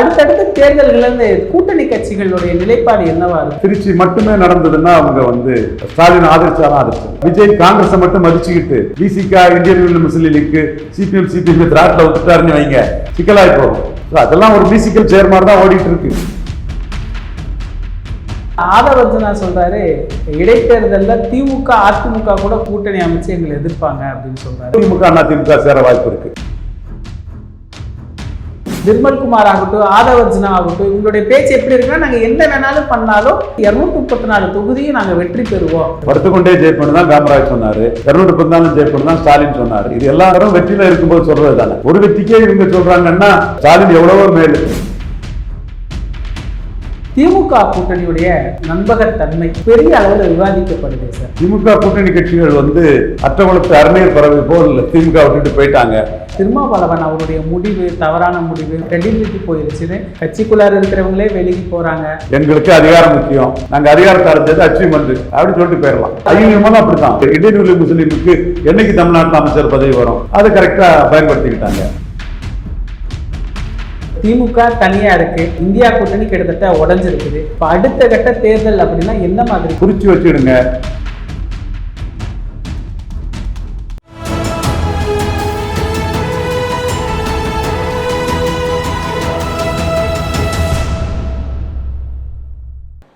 அடுத்தடுத்த தேர்தல்கள் கூட்டணி கட்சிகளுடைய நிலைப்பாடு என்னவா இருக்கு? திருச்சி மட்டுமே நடந்ததுன்னா அவங்க ஸ்டாலின் ஆதரிச்சாலும் ஆதரிச்சாங்க. விஜய் காங்கிரஸை மட்டும் மதிச்சுக்கிட்டு விசிகா, இந்தியன் யூனியன் முஸ்லீம் லீக், சிபிஎம் திராட்டில் விட்டுட்டாருன்னு வைங்க, சிக்கலாய் போகும். அதெல்லாம் ஒரு மியூசிக்கல் சேர் மாதிரி தான் ஓடிட்டு இருக்கு. ஆதவர்ஜனா சொல்றாரு, இடைத்தேர்தல்ல திமுக அதிமுக கூட கூட்டணி அமைச்சு எங்களை எதிர்ப்பாங்க அப்படின்னு சொல்றாரு. திமுக அதிமுக சேர வாய்ப்பு இருக்கு. நிர்மல்குமார் ஆகட்டும், ஆதவர்ஜனா ஆகட்டும், இவங்களுடைய பேச்சு எப்படி இருக்குன்னா, நாங்க என்ன வேணாலும் பண்ணாலும் 234 தொகுதியும் நாங்க வெற்றி பெறுவோம். படுத்துக்கொண்டே ஜெயிப்பணும் தான் காமராஜ் சொன்னாரு, 234 ஜெயிப்பணும் தான் ஸ்டாலின் சொன்னாரு. இது எல்லாரும் வெற்றியில இருக்கும்போது சொல்றது தானே. ஒரு வெற்றிக்கே இவங்க சொல்றாங்கன்னா ஸ்டாலின் எவ்வளவோ மேலு. திமுக கூட்டணியுடைய நம்பகத்தன்மை பெரிய அளவில் விவாதிக்கப்படுது சார். திமுக கூட்டணி கட்சிகள் அற்றகுளத்து அருமையர் பறவை போல் திமுக விட்டுட்டு போயிட்டாங்க. திருமாவளவன் அவருடைய முடிவு தவறான முடிவு, கிரெடிபிலிட்டி போயிருச்சுன்னு கட்சிக்குள்ளார இருக்கிறவங்களே வெளியே போறாங்க. எங்களுக்கு அதிகாரம் முக்கியம், நாங்க அதிகாரத்தை அடைஞ்சது அச்சீவ்மெண்ட் அப்படின்னு சொல்லிட்டு போயிடலாம். ஐயோ அப்படித்தான். இந்தியன் யூனியன் முஸ்லீமுக்கு என்னைக்கு தமிழ்நாட்டில் அமைச்சர் பதவி வரும் அதை கரெக்டா பயன்படுத்திக்கிட்டாங்க. திமுக தனியா இருக்கு, இந்தியா கூட்டணி கிட்டத்தட்ட உடஞ்சிருக்குது. இப்ப அடுத்த கட்ட தேர்தல் அப்படின்னா என்ன மாதிரி குறிச்சு வச்சிடுங்க.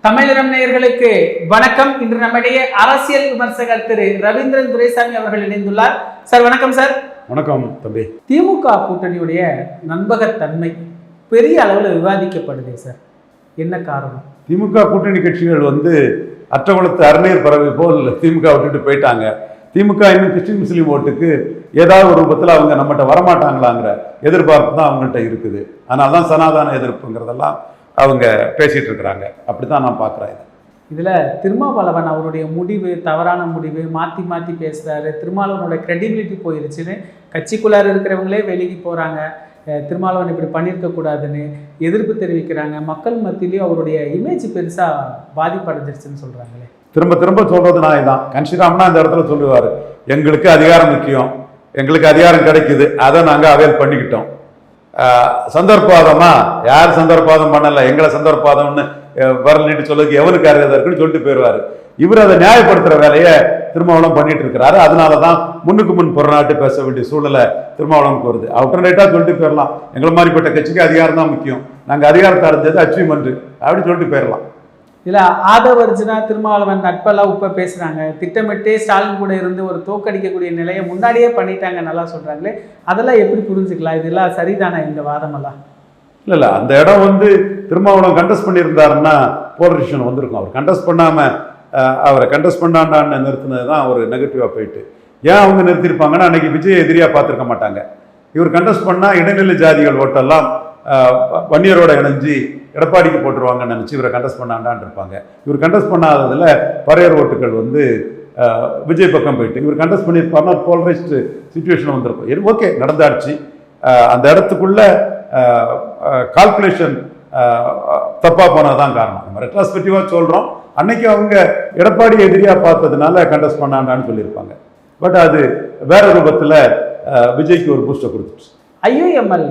தமிழகம் நேயர்களுக்கு வணக்கம். இன்று நம்முடைய அரசியல் விமர்சகர் திரு ரவீந்திரன் துரைசாமி அவர்கள் இணைந்துள்ளார். சார் வணக்கம். சார் வணக்கம் தம்பி. திமுக கூட்டணியுடைய நம்பகத்தன்மை பெரிய அளவில் விவாதிக்கப்படுது சார், என்ன காரணம்? திமுக கூட்டணி கட்சிகள் அற்றகுளத்து அருமையர் பறவை போல் திமுக விட்டுட்டு போயிட்டாங்க. திமுக இன்னும் கிறிஸ்டின் முஸ்லீம் ஓட்டுக்கு ஏதாவது ஒரு ரூபத்தில் அவங்க நம்மகிட்ட வரமாட்டாங்களாங்கிற எதிர்பார்ப்பு தான் அவங்கள்ட்ட இருக்குது. அதனால தான் சனாதன எதிர்ப்புங்கிறதெல்லாம் அவங்க பேசிட்டு இருக்கிறாங்க. அப்படித்தான் நான் பார்க்குறேன். இதில் திருமாவளவன் அவருடைய முடிவு தவறான முடிவு, மாற்றி மாற்றி பேசுகிறாரு. திருமாவளவனோட கிரெடிபிலிட்டி போயிருச்சுன்னு கட்சிக்குள்ளார இருக்கிறவங்களே வெளியே போகிறாங்க. திருமாவளவன் இப்படி பண்ணியிருக்கக்கூடாதுன்னு எதிர்ப்பு தெரிவிக்கிறாங்க. மக்கள் மத்தியிலேயும் அவருடைய இமேஜ் பெருசாக பாதிப்படைஞ்சிருச்சுன்னு சொல்கிறாங்களே. திரும்ப திரும்ப சொல்கிறது நான் இதான். கன்ஷிராம்னா இந்த இடத்துல சொல்லுவார், எங்களுக்கு அதிகாரம் முக்கியம், எங்களுக்கு அதிகாரம் கிடைக்குது, அதை நாங்கள் அவைல் பண்ணிக்கிட்டோம். சந்தர்ப்பாதமா யார் சந்தர்ப்பாதம் பண்ணலை, எங்களை சந்தர்ப்பாதம்னு வரல் நீட்டு சொல்லுறதுக்கு எவனுக்கு அருகதை இருக்குன்னு சொல்லிட்டு போயிடுவார். இவர் அதை நியாயப்படுத்துகிற வேலையை திருமாவளவன் பண்ணிட்டு இருக்கிறாரு. அதனால தான் முன்னுக்கு முன் புறநாட்டு பேச வேண்டிய சூழ்நிலை திருமாவளவனுக்கு வருது. ஆல்டர்னேட்டாக சொல்லிட்டு போயிடலாம், எங்களை மாதிரிப்பட்ட கட்சிக்கு அதிகாரம் தான் முக்கியம், நாங்கள் அதிகாரத்தை அடைஞ்சது அச்சீவ்மெண்ட் அப்படின்னு சொல்லிட்டு போயிடலாம். இல்லை, ஆதவர்ஜனா திருமாவளவன் நட்பெல்லாம் உப்ப பேசுகிறாங்க. திட்டமிட்டே ஸ்டாலின் கூட இருந்து ஒரு தோக்கடிக்கக்கூடிய நிலையை முன்னாடியே பண்ணிட்டாங்க நல்லா சொல்கிறாங்களே, அதெல்லாம் எப்படி புரிஞ்சுக்கலாம்? இதெல்லாம் சரிதானே இந்த வாதமெல்லாம்? இல்லை, அந்த இடம் திருமாவளவன் கண்டஸ்ட் பண்ணியிருந்தாருன்னா போலரைசேஷன் வந்திருக்கும். அவர் கண்டஸ்ட் பண்ணாமல் அவரை கண்டஸ்ட் பண்ணாண்டான்னு நிறுத்தினது தான் ஒரு நெகட்டிவாக போயிட்டு. ஏன் அவங்க நிறுத்திருப்பாங்கன்னா, அன்றைக்கி விஜய் எதிரியாக பார்த்துருக்க மாட்டாங்க. இவர் கண்டஸ்ட் பண்ணால் இடைநிலை ஜாதிகள் ஓட்டெல்லாம் வன்னியரோட இணைஞ்சி எடப்பாடிக்கு போட்டுருவாங்கன்னு நினச்சி இவரை கண்டஸ்ட் பண்ணாண்டான் இருப்பாங்க. இவர் கண்டஸ்ட் பண்ணாததில் பறையர் ஓட்டுகள் விஜய் பக்கம் போயிட்டு இவர் கண்டஸ்ட் பண்ணியிருப்பாருன்னா போலரைஸ்டு சுச்சுவேஷன் வந்திருக்கும். ஓகே, நடந்தாச்சு. அந்த இடத்துக்குள்ள கால்குலேஷன் தப்பாக போனது தான் காரணம். நம்ம ரெட்ராஸ்பெக்டிவாக சொல்கிறோம். அன்னைக்கு அவங்க எடப்பாடி எதிரியாக பார்த்ததுனால கண்டஸ்ட் பண்ணாண்டான்னு சொல்லியிருப்பாங்க. பட் அது வேற ரூபத்தில் விஜய்க்கு ஒரு பூஸ்டை கொடுத்துச்சு. ஐயுஎம்எல்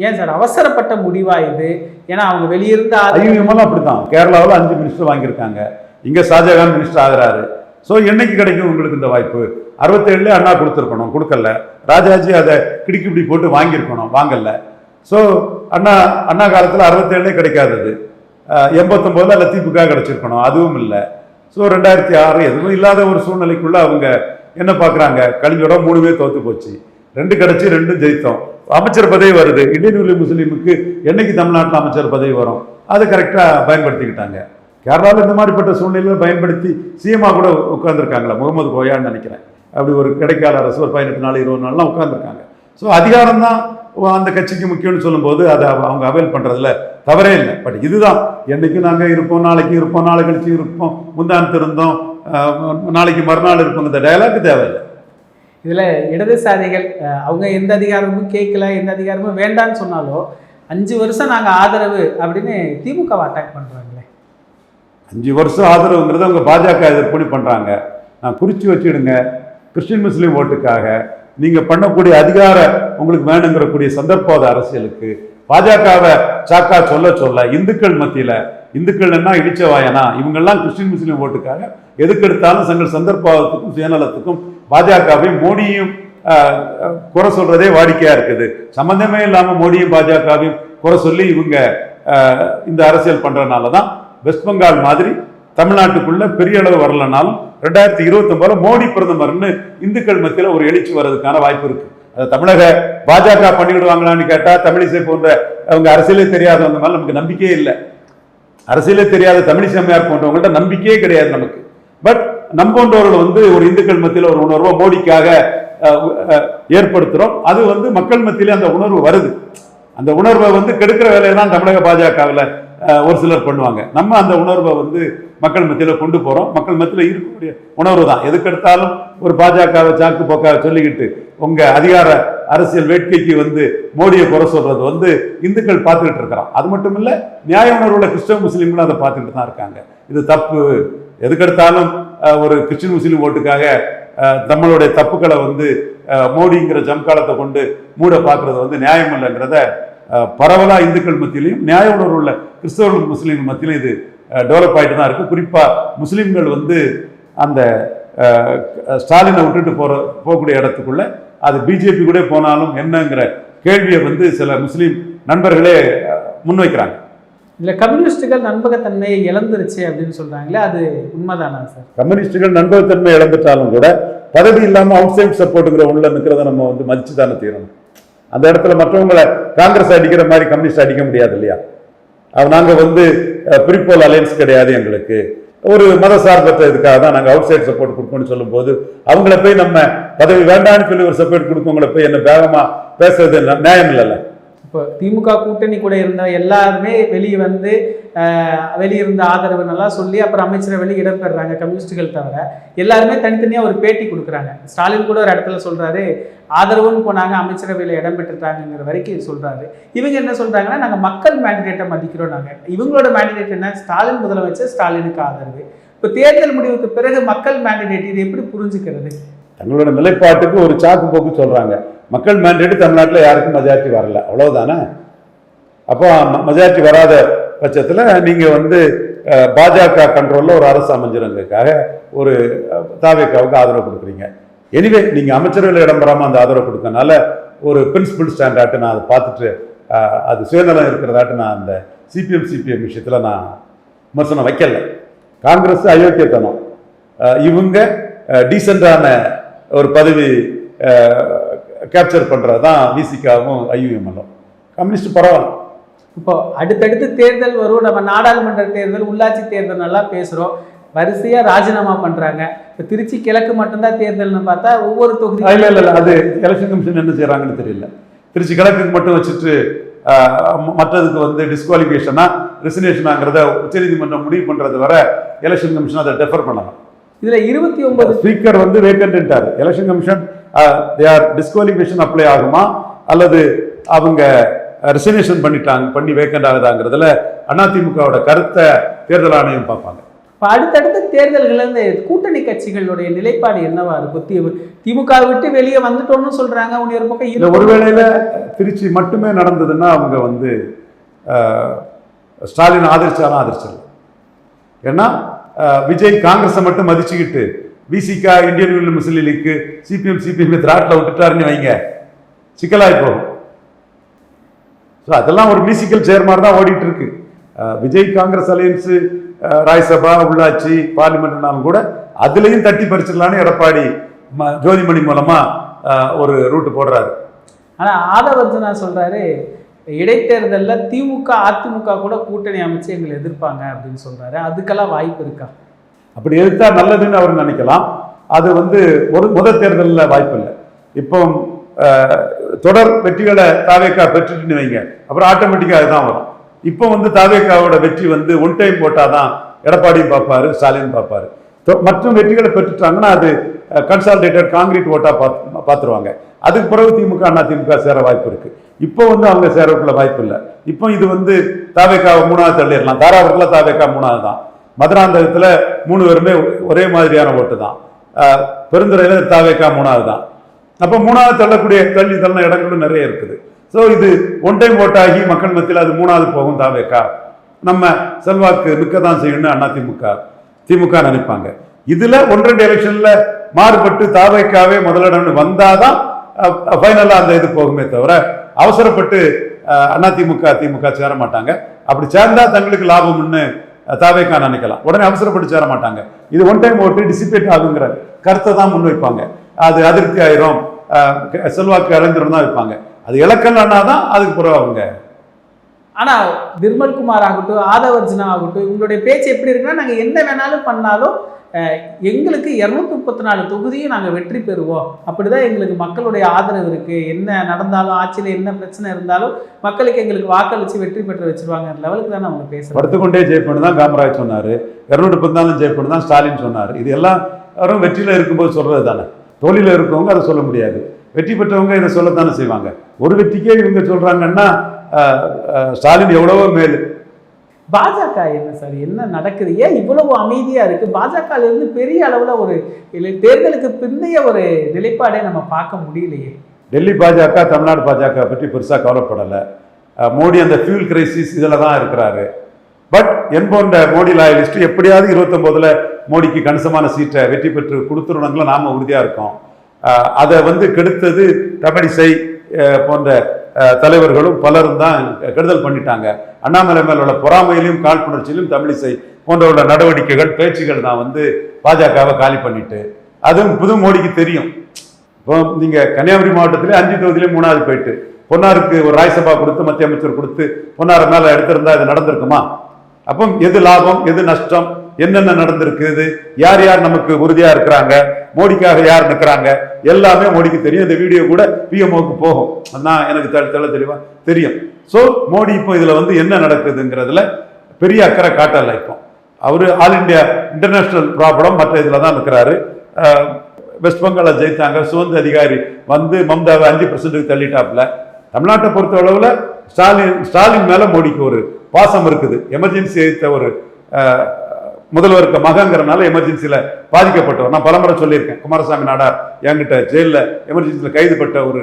ஏன் சார் அவசரப்பட்ட முடிவா இது? ஏன்னா அவங்க வெளியிருந்த ஐயுஎம்எல் அப்படித்தான். கேரளாவில் 5 மினிஸ்டர் வாங்கியிருக்காங்க, இங்கே ஷாஜகான் மினிஸ்டர் ஆகிறாரு. ஸோ என்னைக்கு கிடைக்கும் உங்களுக்கு இந்த வாய்ப்பு? 67 அண்ணா கொடுத்துருக்கணும், கொடுக்கல. ராஜாஜி அதை கிடிக்கிப்படி போட்டு வாங்கியிருக்கணும், வாங்கலை. ஸோ அண்ணா காலத்தில் 67 கிடைக்காதது, 89 லத்தீஃபுக்காக கிடைச்சிருக்கணும், அதுவும் இல்லை. ஸோ 2006 எதுவும் இல்லாத ஒரு சூழ்நிலைக்குள்ள அவங்க என்ன பார்க்குறாங்க, கழிஞ்சோட 3 தோற்று போச்சு, 2 கிடைச்சி 2 ஜெயித்தோம். அமைச்சர் பதவி வருது. இந்தியன் யூனியன் முஸ்லீமுக்கு என்னைக்கு தமிழ்நாட்டில் அமைச்சர் பதவி வரும், அதை கரெக்டாக பயன்படுத்திக்கிட்டாங்க. கேரளாவில் இந்த மாதிரிப்பட்ட சூழ்நிலையில் பயன்படுத்தி சிஎம்மா கூட உட்காந்துருக்காங்களா, முகமது கோயான்னு நினைக்கிறேன். அப்படி ஒரு கிடைக்காத அரசு ஒரு 18 நாள் 20 நாள்லாம் உட்காந்துருக்காங்க. ஸோ அதிகாரம் தான் அந்த கட்சிக்கு முக்கியம்னு சொல்லும்போது அதை அவங்க அவைல் பண்ணுறதுல தவறே இல்லை. பட் இதுதான், என்றைக்கும் நாங்கள் இருப்போம், நாளைக்கு இருப்போம், நாளை கழிச்சு இருப்போம், முந்தானத்து இருந்தோம், நாளைக்கு மறுநாள் இருப்போம், இந்த டயலாக் தேவையில்லை. இதில் இடதுசாரிகள் அவங்க எந்த அதிகாரமும் கேட்கல, எந்த அதிகாரமும் வேண்டான்னு சொன்னாலும் 5 வருஷம் நாங்கள் ஆதரவு அப்படின்னு திமுகவை அட்டாக் பண்ணுறாங்களே. 5 வருஷம் ஆதரவுங்கிறத அவங்க பாஜக எதிர்ப்பு பண்ணுறாங்க. நான் குறித்து வச்சுடுங்க, கிறிஸ்டின் முஸ்லீம் ஓட்டுக்காக நீங்கள் பண்ணக்கூடிய அதிகார உங்களுக்கு வேணுங்கிறக்கூடிய சந்தர்ப்பவாத அரசியலுக்கு பாஜகவை சாக்கா சொல்ல இந்துக்கள் மத்தியில, இந்துக்கள் என்ன இடிச்சவாயனா, இவங்கெல்லாம் கிறிஸ்டின் முஸ்லீம் ஓட்டுக்காக எதுக்கெடுத்தாலும் தங்கள் சந்தர்ப்பத்துக்கும் சுயநலத்துக்கும் பாஜகவையும் மோடியும் குறை சொல்றதே வாடிக்கையா இருக்குது. சம்பந்தமே இல்லாம மோடியும் பாஜகவையும் குறை சொல்லி இவங்க இந்த அரசியல் பண்றதுனால தான் வெஸ்ட் பெங்கால் மாதிரி தமிழ்நாட்டுக்குள்ள பெரிய அளவு வரலனாலும் 2029 மோடி பிரதமர்னு இந்துக்கள் மத்தியில ஒரு எழுச்சி வர்றதுக்கான வாய்ப்பு இருக்கு. அதை தமிழக பாஜக பண்ணிவிடுவாங்களான்னு கேட்டா, தமிழிசை போன்ற அவங்க அரசியலே தெரியாதவங்க மேல நமக்கு நம்பிக்கையே இல்லை. அரசியலே தெரியாத தமிழிசை அம்மையார் போன்றவங்கள்ட்ட நம்பிக்கையே கிடையாது நமக்கு. பட் நம்போன்றவர்கள் ஒரு இந்துக்கள் மத்தியில் ஒரு உணர்வை மோடிக்காக ஏற்படுத்துறோம். அது மக்கள் மத்தியிலே அந்த உணர்வு வருது. அந்த உணர்வை கெடுக்கிற வேலையை தான் தமிழக பாஜகவில் ஒரு சிலர் பண்ணுவாங்க. நம்ம அந்த உணர்வை மக்கள் மத்தியில் கொண்டு போறோம். மக்கள் மத்தியில் இருக்கக்கூடிய உணர்வு தான். எதுக்கெடுத்தாலும் ஒரு பாஜகவை சாக்கு போக்காக சொல்லிக்கிட்டு உங்க அதிகார அரசியல் வேட்கைக்கு மோடியை குறை சொல்றது இந்துக்கள் பார்த்துக்கிட்டு இருக்கிறோம். அது மட்டும் இல்ல, நியாய உணர்வுள்ள கிறிஸ்தவ முஸ்லீம்களும் அதை பார்த்துக்கிட்டு தான் இருக்காங்க. இது தப்பு. எதுக்கெடுத்தாலும் ஒரு கிறிஸ்டின் முஸ்லீம் ஓட்டுக்காக நம்மளுடைய தப்புக்களை மோடிங்கிற ஜம்காலத்தை கொண்டு மூட பார்க்கறது நியாயம் இல்லைங்கிறத பரவலா இந்துக்கள் மத்தியிலையும் நியாய உணர்வு உள்ள கிறிஸ்தவர்கள் முஸ்லீம் மத்தியிலும் இது டெவலப் ஆகிட்டு தான் இருக்கு. குறிப்பா முஸ்லீம்கள் அந்த ஸ்டாலினை விட்டுட்டு போகக்கூடிய இடத்துக்குள்ள அது பிஜேபி கூட போனாலும் என்னங்கிற கேள்வியை சில முஸ்லீம் நண்பர்களே முன்வைக்கிறாங்க. இல்லை, கம்யூனிஸ்டுகள் நண்பகத்தன்மையை இழந்துருச்சு அப்படின்னு சொல்றாங்களே, அது உண்மைதானா சார்? கம்யூனிஸ்டுகள் நண்பகத்தன்மை இழந்துட்டாலும் கூட பதவி இல்லாமல் அவுட் சைட் சப்போர்ட்டுங்கிற உள்ள நிற்கிறத நம்ம மதிச்சு தானே தீரணும். அந்த இடத்துல மற்றவங்களை காங்கிரஸ் அடிக்கிற மாதிரி கம்யூனிஸ்ட் அடிக்க முடியாது இல்லையா? நாங்கள் பிரிப்போல் அலையன்ஸ் கிடையாது. எங்களுக்கு ஒரு மத சார்பற்ற இதுக்காக தான் நாங்கள் அவுட் சைட் சப்போர்ட் கொடுக்கணும்னு சொல்லும்போது அவங்கள போய் நம்ம பதவி வேண்டாம்னு சொல்லி ஒரு சப்போர்ட் கொடுக்கவங்கள போய் என்ன வேகமாக பேசுறது நியாயம் இல்லைல்ல. இப்போ திமுக கூட்டணி கூட இருந்த எல்லாருமே வெளியிருந்த ஆதரவு நல்லா சொல்லி அப்புறம் அமைச்சரவையில் இடம்பெறாங்க, கம்யூனிஸ்டுகள் தவிர. எல்லாருமே தனித்தனியாக ஒரு பேட்டி கொடுக்குறாங்க. ஸ்டாலின் கூட ஒரு இடத்துல சொல்றாரு, ஆதரவுன்னு போனாங்க, அமைச்சரவையில் இடம்பெற்றுட்டாங்கிற வரைக்கும் சொல்றாரு. இவங்க என்ன சொல்றாங்கன்னா, நாங்கள் மக்கள் மேண்டிடேட்டை மதிக்கிறோம். நாங்கள் இவங்களோட மேண்டிடேட் என்ன? ஸ்டாலின் முதலமைச்சர், ஸ்டாலினுக்கு ஆதரவு. இப்போ தேர்தல் முடிவுக்கு பிறகு மக்கள் மேண்டிடேட் இது எப்படி புரிஞ்சுக்கிறது? தங்களோட நிலைப்பாட்டுக்கு ஒரு சாக்கு போக்கு சொல்றாங்க. மக்கள் மேண்டேட் தமிழ்நாட்டில் யாருக்கும் மெஜாரிட்டி வரல, அவ்வளவுதானே. அப்போ மெஜாரிட்டி வராத பட்சத்தில் நீங்க பாஜக கண்ட்ரோல்ல ஒரு அரசு அமைஞ்சிருங்கிறதுக்காக ஒரு தாவேக்காவுக்கு ஆதரவு கொடுக்குறீங்க. எனிவே நீங்க அமைச்சரவையில் இடம்பெறாம அந்த ஆதரவு கொடுக்கறனால ஒரு பிரின்சிபல் ஸ்டாண்டாட்டு நான் அதை பார்த்துட்டு அது சுயநலம் இருக்கிறதாட்டு நான் அந்த சிபிஎம் விஷயத்தில் நான் விமர்சனம் வைக்கல. காங்கிரஸ் அயோக்கியத்தனம், இவங்க டீசெண்டான ஒரு பதவி கேப்சர் பண்றதுதான் விசிகாவும் ஐயுஎம்எல்லும். கம்யூனிஸ்ட் பரவாயில்ல. இப்போ அடுத்தடுத்து தேர்தல் வரும். நம்ம நாடாளுமன்ற தேர்தல், உள்ளாட்சி தேர்தல் நல்லா பேசுறோம், வரிசையா ராஜினாமா பண்றாங்க. இப்போ திருச்சி கிழக்கு மட்டும்தான் தேர்தல்னு பார்த்தா ஒவ்வொரு தொகுதி இல்ல அது எலெக்ஷன் கமிஷன் என்ன செய்யறாங்கன்னு தெரியல. திருச்சி கிழக்குக்கு மட்டும் வச்சுட்டு மற்றதுக்கு டிஸ்குவாலிஃபிகேஷனா ரெசினேஷனாங்கிறத உச்சநீதிமன்றம் முடிவு பண்றது வர எலெக்ஷன் கமிஷன் அதை டெஃபர் பண்ணலாம். இதுல 29 ஸ்பீக்கர் வேக்கன்ட்டாரு. எலெக்ஷன் கமிஷன் டிஸ்குவாலிஃபிகேஷன் அப்ளை ஆகுமா அல்லது அவங்க ரெசினேஷன் பண்ணி வேக்கண்ட் ஆகுதாங்கிறதுல அதிமுகவோட கருத்தை தேர்தல் ஆணையம் பார்ப்பாங்க. அடுத்தடுத்த தேர்தல்கள் இந்த கூட்டணி கட்சிகளுடைய நிலைப்பாடு என்னவா இருக்கும்? திமுக விட்டு வெளியே வந்துட்டோம்னு சொல்றாங்க. ஒரு பக்கம் ஒருவேளையில திருச்சி மட்டுமே நடந்ததுன்னா அவங்க ஸ்டாலின் ஆதரிச்சாலும் ஆதரிச்சிடலாம். ஏன்னா விஜய் காங்கிரஸை மட்டும் மதிச்சுக்கிட்டு விசிகா, இந்தியன் யூனியன் முஸ்லீம் லீக், சிபிஎம் திராட்டில் விட்டுட்டாருன்னு வைங்க, சிக்கலாகி போகும். ஸோ அதெல்லாம் ஒரு மியூசிக்கல் சேர் மாதிரி தான் ஓடிட்டு இருக்கு. விஜய் காங்கிரஸ் அலையன்ஸு ராஜ்யசபா, உள்ளாட்சி, பார்லிமெண்ட்னாலும் கூட அதுலேயும் தட்டி பறிச்சிடலான்னு எடப்பாடி ஜோதிமணி மூலமா ஒரு ரூட்டு போடுறாரு. ஆனால் ஆதவர்ஜனா சொல்றாரு, இடைத்தேர்தலில் திமுக அதிமுக கூட கூட்டணி அமைச்சு எங்களை எதிர்ப்பாங்க அப்படின்னு சொல்றாரு. அதுக்கெல்லாம் வாய்ப்பு இருக்கா? அப்படி எதிர்த்தா நல்லதுன்னு அவர் நினைக்கலாம். அது ஒரு முதல் தேர்தலில் வாய்ப்பு இல்லை. இப்போ தொடர் வெற்றிகளை தாவேக்கா பெற்றுட்டுன்னு வைங்க, அப்புறம் ஆட்டோமேட்டிக்காக அதுதான் வரும். இப்போ தாவேக்காவோட வெற்றி ஒன் டைம் போட்டாதான் எடப்பாடியும் பார்ப்பாரு, ஸ்டாலின் பார்ப்பாரு. மற்றும் வெற்றிகளை பெற்றுட்டாங்கன்னா அது கன்சாலிடேட்டட் காங்கிரீட் ஓட்டா பார்த்துருவாங்க. அதுக்கு பிறகு திமுக அதிமுக சேர வாய்ப்பு இருக்கு. இப்போ அவங்க சேரக்குள்ள வாய்ப்பு இல்லை. இப்போ இது தாவேக்காவை 3வது தள்ளிடலாம். தாராபுரத்தில் தாவேக்கா 3வது தான். மதுராந்தகத்தில் 3 பேருமே ஒரே மாதிரியான ஓட்டு தான். பெருந்துறையில் தாவேக்கா 3வது தான். அப்போ 3வது தள்ளக்கூடிய தள்ளி தள்ள இடங்களும் நிறைய இருக்குது. ஸோ இது ஒன் டைம் ஓட்டாகி மக்கள் மத்தியில் அது மூணாவது போகும் தாவேக்கா, நம்ம செல்வாக்கு நிற்க தான் செய்யணும்னு திமுக நினைப்பாங்க. இதுல 1-2 எலெக்ஷன்ல மாறுபட்டு தாவேக்காவே முதலிடம்னு வந்தாதான் ஃபைனலா அந்த இது போகுமே தவிர அவசரப்பட்டு திமுக சேர மாட்டாங்க. அப்படி சேர்ந்தா தங்களுக்கு லாபம்னு தாவேக்கா நினைக்கலாம். உடனே அவசரப்பட்டு சேர மாட்டாங்க. இது ஒன் டைம் ஓட்டு டிசிபேட் ஆகுங்கிற கருத்தை தான் முன்வைப்பாங்க. அது அதிருப்தி ஆயிரும், செல்வாக்கு இழந்துரும் தான் வைப்பாங்க. அது இலக்கல்னா தான் அதுக்கு புறவாங்க. ஆனா நிர்மல்குமார் ஆகட்டும், ஆதவர்ஜுனா ஆகட்டும், இவங்களுடைய பேச்சு எப்படி இருக்குன்னா, நாங்க என்ன வேணாலும் பண்ணாலும் எங்களுக்கு 234 தொகுதியும் நாங்கள் வெற்றி பெறுவோம், அப்படிதான் எங்களுக்கு மக்களுடைய ஆதரவு இருக்கு, என்ன நடந்தாலும் ஆட்சியில் என்ன பிரச்சனை இருந்தாலும் மக்களுக்கு எங்களுக்கு வாக்களிச்சு வெற்றி பெற்று வச்சிருவாங்க லெவலுக்கு தான் அவங்க பேசுறோம். படுத்துக்கொண்டே ஜெயிப்பண்ணு தான் காமராஜ் சொன்னாரு, 214 ஜெயிப்பண்ணு தான் ஸ்டாலின் சொன்னார். இது எல்லாம் வெற்றியில இருக்கும்போது சொல்றது தானே. தோல்வியில இருக்கவங்க அதை சொல்ல முடியாது, வெற்றி பெற்றவங்க இதை சொல்லத்தானே செய்வாங்க. ஒரு வெற்றிக்கே இவங்க சொல்றாங்கன்னா ஸ்டாலின் எவ்வளவோ மேல். பாஜக என்ன சார், என்ன நடக்குது, ஏன் இவ்வளவு அமைதியா இருக்கு? பாஜக இருந்து பெரிய அளவுல ஒரு தேர்தலுக்கு பிந்தைய ஒரு நிலைப்பாடே நம்ம பார்க்க முடியலையே. டெல்லி பாஜக தமிழ்நாடு பாஜக பற்றி பெருசா கவலைப்படலை. மோடி அந்த ஃபியூல் கிரைசிஸ் இதில் தான் இருக்கிறாரு. பட் என்போன்ற மோடி லாயலிஸ்ட் எப்படியாவது 29ல் மோடிக்கு கணிசமான சீட்டை வெற்றி பெற்று கொடுத்துருவங்கள நாம உறுதியா இருக்கோம். அதை கெடுத்தது தமிழிசை போன்ற தலைவர்களும் பலரும் தான் கெடுதல் பண்ணிட்டாங்க. அண்ணாமலை மேல உள்ள பொறாமையிலும் காழ்ப்புணர்ச்சியிலும் தமிழிசை போன்ற நடவடிக்கைகள் பேச்சுகள் தான் பாஜகவை காலி பண்ணிட்டு, அதுவும் புது மோடிக்கு தெரியும். இப்போ நீங்க கன்னியாகுமரி மாவட்டத்திலே 5 தொகுதியிலே 3வது போயிட்டு பொன்னாருக்கு ஒரு ராஜ்யசபா கொடுத்து மத்திய அமைச்சர் கொடுத்து பொன்னார் மேல எடுத்திருந்தா இது நடந்திருக்குமா? அப்போ எது லாபம் எது நஷ்டம், என்னென்ன நடந்திருக்குது, யார் யார் நமக்கு உறுதியா இருக்கிறாங்க, மோடிக்காக யார் நிற்கிறாங்க, எல்லாமே மோடிக்கு தெரியும். இந்த வீடியோ கூட பிஎம்ஓக்கு போகும், அதான் எனக்கு தெளிவா தெரியும். ஸோ மோடி இப்போ இதுல என்ன நடக்குதுங்கிறதுல பெரிய அக்கறை காட்டல. இப்போ அவரு ஆல் இண்டியா இன்டர்நேஷனல் ப்ராப்ளம் மற்ற இதுல தான் இருக்கிறாரு. வெஸ்ட் பெங்கால ஜெயித்தாங்க, சுதந்திர அதிகாரி மம்தாவை 5% தள்ளிட்டாப்ல. தமிழ்நாட்டை பொறுத்த அளவுல ஸ்டாலின் மேல மோடிக்கு ஒரு பாசம் இருக்குது. எமர்ஜென்சி எடுத்த ஒரு முதல்வருக்கு மகங்கிறனால எமர்ஜென்சியில பாதிக்கப்பட்டவர். நான் பலமுறை சொல்லியிருக்கேன், குமாரசாமி நாடார் என்கிட்ட ஜெயிலில் எமர்ஜென்சியில கைதுபட்ட ஒரு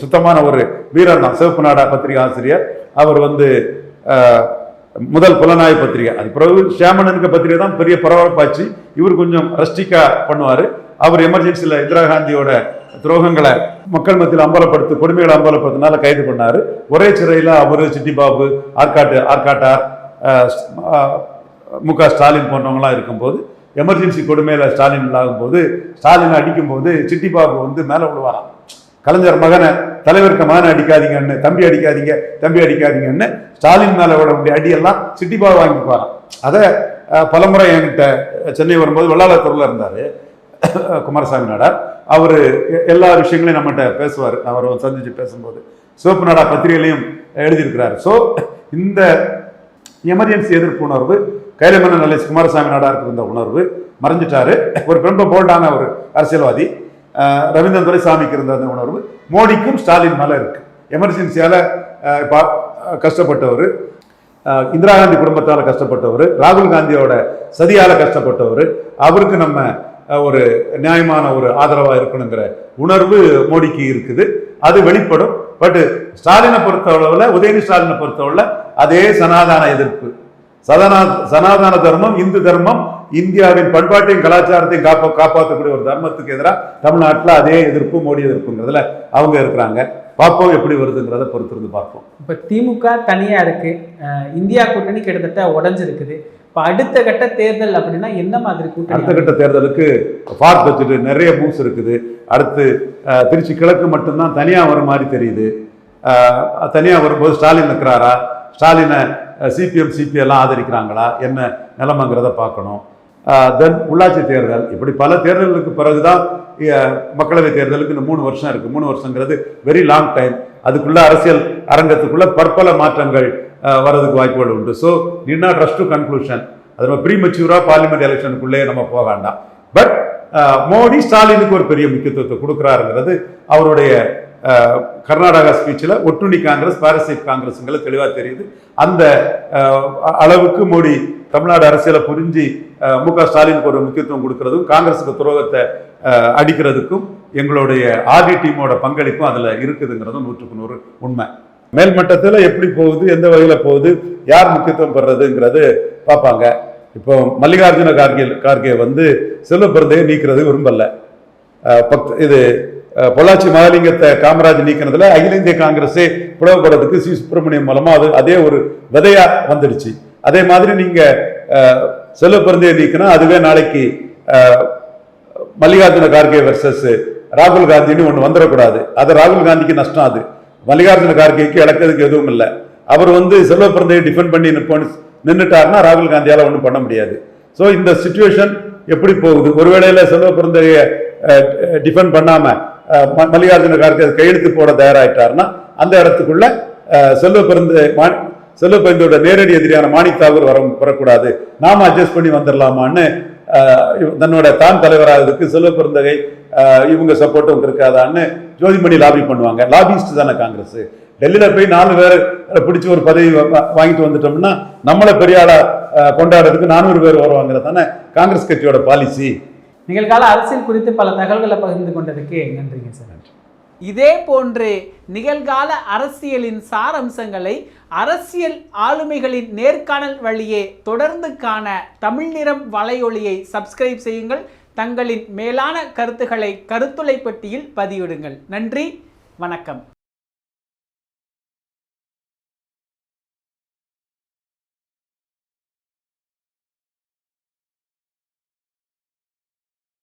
சுத்தமான ஒரு வீரர் தான். சிவப்பு நாடா பத்திரிகை ஆசிரியர் அவர். முதல் புலனாய்வு பத்திரிகை, அது பிறகு ஷியாமணனுக்கு பத்திரிகை தான் பெரிய பரபரப்பாச்சு. இவர் கொஞ்சம் ரஸ்டிக்கா பண்ணுவாரு. அவர் எமர்ஜென்சியில இந்திரா காந்தியோட துரோகங்களை மக்கள் மத்தியில் அம்பலப்படுத்தி கொடுமைகளை அம்பலப்படுத்தினால கைது பண்ணாரு. ஒரே சிறையில் அவரு, சிட்டிபாபு, ஆர்காட்டார், மு க ஸ்டாலின் போன்றவங்களாம் இருக்கும்போது எமர்ஜென்சி கொடுமையில ஸ்டாலின் ஆகும்போது ஸ்டாலின் அடிக்கும்போது சிட்டிபாபு மேலே விழுவாராம். கலைஞர் மகனை, தலைவருக்கு மகனை அடிக்காதீங்கன்னு, தம்பி அடிக்காதீங்கன்னு ஸ்டாலின் மேலே விட வேண்டிய அடியெல்லாம் சிட்டிபாபு வாங்கிட்டு வரான். அதை பலமுறை என்கிட்ட சென்னை வரும்போது வெள்ளாளத்தூர்ல இருந்தாரு குமாரசாமி நாடார். அவர் எல்லா விஷயங்களையும் நம்மகிட்ட பேசுவார். அவர் சந்திச்சு பேசும்போது சிவப்பு நாடா பத்திரிகையிலையும் எழுதியிருக்கிறார். ஸோ இந்த எமர்ஜென்சி எதிர்ப்பு உணர்வு கைலமன்னன் நல்ல குமாரசாமி நாடாருக்கு இருந்த உணர்வு மறைஞ்சிட்டாரு. ஒரு ரொம்ப போல்டான ஒரு அரசியல்வாதி ரவீந்திரன் துரைசாமிக்கு இருந்த அந்த உணர்வு மோடிக்கும் ஸ்டாலின் மேல இருக்கு. எமர்ஜென்சியால கஷ்டப்பட்டவர், இந்திரா காந்தி குடும்பத்தால கஷ்டப்பட்டவர், ராகுல் காந்தியோட சதியால கஷ்டப்பட்டவர், அவருக்கு நம்ம ஒரு நியாயமான ஒரு ஆதரவா இருக்கணுங்கிற உணர்வு மோடிக்கு இருக்குது. அது வெளிப்படும். பட் ஸ்டாலினை பொறுத்தளவுல, உதயநிதி ஸ்டாலினை பொறுத்தளவுல அதே சனாதன எதிர்ப்பு, சனாதன தர்மம், இந்து தர்மம், இந்தியாவின் பண்பாட்டையும் கலாச்சாரத்தையும் காப்பாற்றக்கூடிய ஒரு தர்மத்துக்கு எதிராக தமிழ்நாட்டில் அதே எதிர்ப்பு, மோடி எதிர்ப்புங்கிறதுல அவங்க இருக்கிறாங்க. பார்ப்போம் எப்படி வருதுங்கிறத பொறுத்திருந்து பார்ப்போம். இப்போ திமுக தனியா இருக்கு, இந்தியா கூட்டணி கிட்டத்தட்ட உடஞ்சிருக்குது. இப்போ அடுத்த கட்ட தேர்தல் அப்படின்னா என்ன மாதிரி கூட்டணி? அடுத்த கட்ட தேர்தலுக்கு ஃபார் பட்ஜெட் நிறைய மூவ்ஸ் இருக்குது. அடுத்து திருச்சி கிழக்கு மட்டும்தான் தனியா வர மாதிரி தெரியுது. தனியா வரும்போது ஸ்டாலின் இருக்கிறாரா, ஸ்டாலினை சிபிஎம் சிபிஎல்லாம் ஆதரிக்கிறாங்களா, என்ன நிலைமைங்கிறத பார்க்கணும். தென் உள்ளாட்சி தேர்தல், இப்படி பல தேர்தல்களுக்கு பிறகுதான் மக்களவை தேர்தலுக்கு இன்னும் 3 வருஷம் இருக்கு. 3 வருஷங்கிறது வெரி லாங் டைம். அதுக்குள்ள அரசியல் அரங்கத்துக்குள்ள பற்பல மாற்றங்கள் வர்றதுக்கு வாய்ப்புகள் உண்டு. So need not rush to conclusion. அது ப்ரீமெச்சூரா பார்லிமெண்ட் எலெக்ஷனுக்குள்ளே நம்ம போக வேண்டாம். பட் மோடி ஸ்டாலினுக்கு ஒரு பெரிய முக்கியத்துவத்தை கொடுக்குறாருங்கிறது அவருடைய கர்நாடகா ஸ்பீச்சில் ஒட்டுண்ணி காங்கிரஸ், பாரசீட் காங்கிரஸ்ங்களை தெளிவாக தெரியுது. அந்த அளவுக்கு மோடி தமிழ்நாடு அரசியலை புரிஞ்சு மு க ஸ்டாலினுக்கு ஒரு முக்கியத்துவம் கொடுக்கறதும், காங்கிரஸுக்கு துரோகத்தை அடிக்கிறதுக்கும் எங்களுடைய ஆர்டி டீமோட பங்களிப்பும் அதில் இருக்குதுங்கிறதும் 100% உண்மை. மேல்மட்டத்தில் எப்படி போகுது, எந்த வகையில் போகுது, யார் முக்கியத்துவம் பெறுறதுங்கிறது பார்ப்பாங்க. இப்போ மல்லிகார்ஜுன கார்கே வந்து செல்வ பிறந்தையை நீக்கிறது விரும்பல. இது பொள்ளாச்சி மகாலிங்கத்தை காமராஜ் நீக்கினதுல அகில இந்திய காங்கிரஸே பிளவுபடுறதுக்கு சி சுப்பிரமணியம் மூலமா அதே ஒரு விதையா வந்துடுச்சு. அதே மாதிரி நீங்க செல்வ பிறந்தையை நீக்கினா அதுவே நாளைக்கு மல்லிகார்ஜுன கார்கே வெர்சஸ் ராகுல் காந்தின்னு ஒன்று வந்துடக்கூடாது. அது ராகுல் காந்திக்கு நஷ்டம். அது மல்லிகார்ஜுன கார்கேக்கு இழக்கிறதுக்கு எதுவும் இல்லை. அவர் வந்து செல்வ பிறந்தையை டிஃபெண்ட் பண்ணி நின்றுட்டாருன்னா ராகுல் காந்தியால ஒன்றும் பண்ண முடியாது. ஸோ இந்த சிச்சுவேஷன் எப்படி போகுது, ஒருவேளையில செல்வ பிறந்தையை டிஃபெண்ட் பண்ணாம மல்லிகார்ஜுன கார்கே கையெழுத்து போட தயாராயிட்டாருன்னா அந்த இடத்துக்குள்ள செல்வ பிறந்தையோட நேரடி எதிரியான மாணிக் தாகூர் வரக்கூடாது, நாம அட்ஜஸ்ட் பண்ணி வந்துடலாமான்னு தன்னோட தான் தலைவராகிறதுக்கு செல்வ பிறந்தகை இவங்க சப்போர்ட்டும் இருக்காதான்னு ஜோதிமணி லாபி பண்ணுவாங்க. லாபிஸ்ட் தானே காங்கிரஸ். டெல்லியில போய் 4 பேர் பிடிச்சி ஒரு பதவி வாங்கிட்டு வந்துட்டோம்னா நம்மளை பெரிய ஆளா கொண்டாடுறதுக்கு 400 பேர் வருவாங்கிறது தானே காங்கிரஸ் கட்சியோட பாலிசி. நிகழ்கால அரசியல் குறித்து பல தகவல்களை பகிர்ந்து கொண்டதுக்கு நன்றிங்க சார். இதே போன்று நிகழ்கால அரசியலின் சாரம்சங்களை அரசியல் ஆளுமைகளின் நேர்காணல் வழியே தொடர்ந்து காண தமிழ் நிறம் வலையொலியை சப்ஸ்கிரைப் செய்யுங்கள். தங்களின் மேலான கருத்துக்களை கருத்துளை பெட்டியில் பதிவிடுங்கள். நன்றி, வணக்கம்.